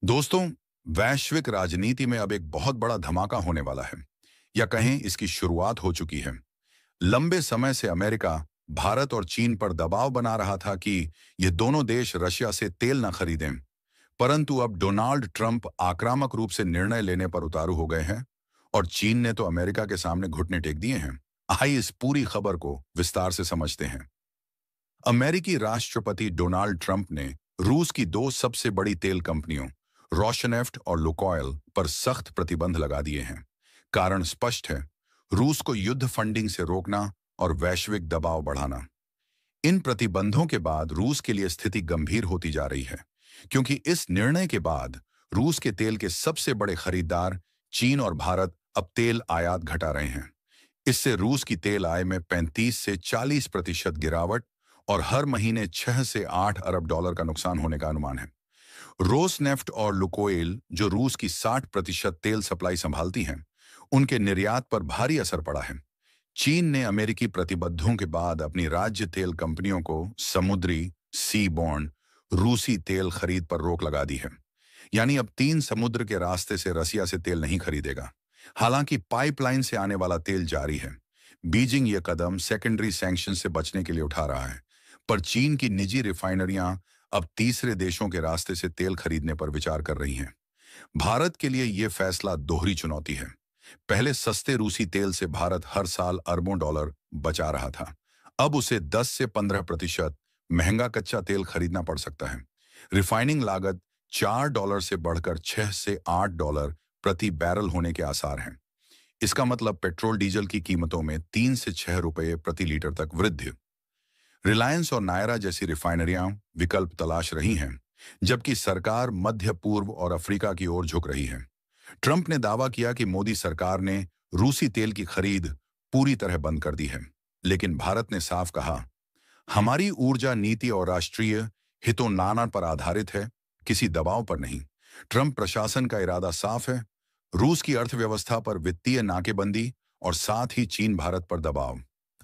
दोस्तों, वैश्विक राजनीति में अब एक बहुत बड़ा धमाका होने वाला है, या कहें इसकी शुरुआत हो चुकी है। लंबे समय से अमेरिका भारत और चीन पर दबाव बना रहा था कि ये दोनों देश रशिया से तेल न खरीदें, परंतु अब डोनाल्ड ट्रंप आक्रामक रूप से निर्णय लेने पर उतारू हो गए हैं और चीन ने तो अमेरिका के सामने घुटने टेक दिए हैं। आइए इस पूरी खबर को विस्तार से समझते हैं। अमेरिकी राष्ट्रपति डोनाल्ड ट्रंप ने रूस की दो सबसे बड़ी तेल कंपनियों रोशनेफ्ट और लुकोइल पर सख्त प्रतिबंध लगा दिए हैं। कारण स्पष्ट है, रूस को युद्ध फंडिंग से रोकना और वैश्विक दबाव बढ़ाना। इन प्रतिबंधों के बाद रूस के लिए स्थिति गंभीर होती जा रही है, क्योंकि इस निर्णय के बाद रूस के तेल के सबसे बड़े खरीदार चीन और भारत अब तेल आयात घटा रहे हैं। इससे रूस की तेल आय में 35 से 40% गिरावट और हर महीने 6 से 8 अरब डॉलर का नुकसान होने का अनुमान है। रोसनेफ्ट और लुकोइल, जो रूस की 60% तेल सप्लाई संभालती हैं, उनके निर्यात पर भारी असर पड़ा है। चीन ने अमेरिकी प्रतिबंधों के बाद अपनी राज्य तेल कंपनियों को समुद्री सी बॉन्ड रूसी तेल खरीद पर रोक लगा दी है। यानी अब 3 समुद्र के रास्ते से रसिया से तेल नहीं खरीदेगा। हालांकि पाइपलाइन से आने वाला तेल जारी है। बीजिंग ये कदम सेकेंडरी सैंक्शन से बचने के लिए उठा रहा है, पर चीन की निजी रिफाइनरियां अब तीसरे देशों के रास्ते से तेल खरीदने पर विचार कर रही हैं। भारत के लिए यह फैसला दोहरी चुनौती है। पहले सस्ते रूसी तेल से भारत हर साल अरबों डॉलर बचा रहा था। अब उसे 10 से 15% महंगा कच्चा तेल खरीदना पड़ सकता है। रिफाइनिंग लागत $4 से बढ़कर 6 से 8 डॉलर प्रति बैरल होने के आसार हैं। इसका मतलब पेट्रोल डीजल की कीमतों में 3 से 6 रुपये प्रति लीटर तक वृद्धि। रिलायंस और नायरा जैसी रिफाइनरियां विकल्प तलाश रही हैं, जबकि सरकार मध्य पूर्व और अफ्रीका की ओर झुक रही है। ट्रंप ने दावा किया कि मोदी सरकार ने रूसी तेल की खरीद पूरी तरह बंद कर दी है, लेकिन भारत ने साफ कहा, हमारी ऊर्जा नीति और राष्ट्रीय हितों नाना पर आधारित है, किसी दबाव पर नहीं। ट्रंप प्रशासन का इरादा साफ है, रूस की अर्थव्यवस्था पर वित्तीय नाकेबंदी और साथ ही चीन भारत पर दबाव।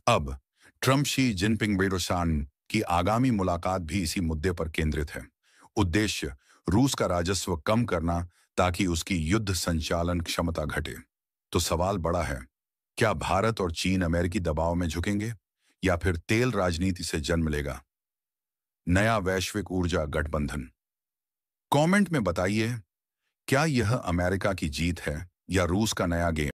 अब ट्रंप शी जिनपिंग बेरोसान की आगामी मुलाकात भी इसी मुद्दे पर केंद्रित है। उद्देश्य रूस का राजस्व कम करना, ताकि उसकी युद्ध संचालन क्षमता घटे। तो सवाल बड़ा है, क्या भारत और चीन अमेरिकी दबाव में झुकेंगे या फिर तेल राजनीति से जन्म लेगा नया वैश्विक ऊर्जा गठबंधन? कमेंट में बताइए, क्या यह अमेरिका की जीत है या रूस का नया गेम?